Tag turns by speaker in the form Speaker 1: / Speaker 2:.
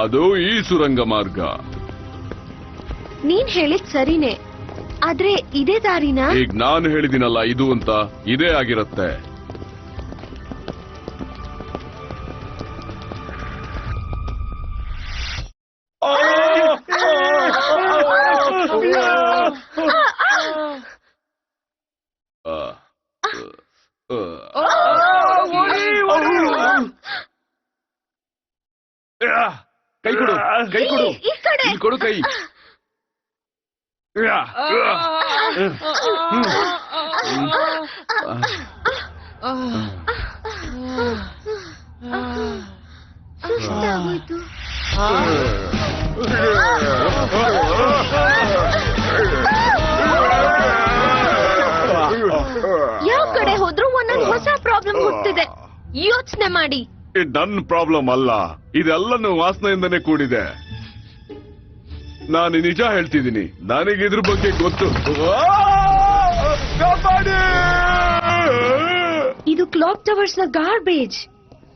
Speaker 1: ಅದು ಈ ಸುರಂಗ ಮಾರ್ಗ.
Speaker 2: ನೀನ್ ಹೇಳಿದ್ ಸರಿನೇ, ಆದ್ರೆ ಇದೇ ದಾರಿನ?
Speaker 1: ಈಗ ನಾನು ಹೇಳಿದಿನಲ್ಲ ಇದು ಅಂತ, ಇದೇ ಆಗಿರತ್ತೆ. ಕೈ ಕೊಡು, ಕೈ ಕೊಡು, ಇಲ್ಲಿ ಕೊಡು ಕೈ.
Speaker 2: ಸುಸ್ತಾಗೋಯ್ತು. ಯಾವ ಕಡೆ ಹೋದ್ರೂ ಒಂದೊಂದು ಹೊಸ ಪ್ರಾಬ್ಲಮ್ ಹುಟ್ಟಿದೆ. ಯೋಚನೆ ಮಾಡಿ.
Speaker 1: ಇದು ನನ್ನ ಪ್ರಾಬ್ಲಮ್ ಅಲ್ಲ, ಇದೆಲ್ಲನೂ ವಾಸನೆಯಿಂದನೇ ಕೂಡಿದೆ. ನಾನು ನಿಜ ಹೇಳ್ತಿದ್ದೀನಿ, ನನಗಿದ್ರ ಬಗ್ಗೆ ಗೊತ್ತು.
Speaker 2: ಇದು ಕ್ಲಾಕ್ ಟವರ್ಸ್ ನ ಗಾರ್ಬೇಜ್.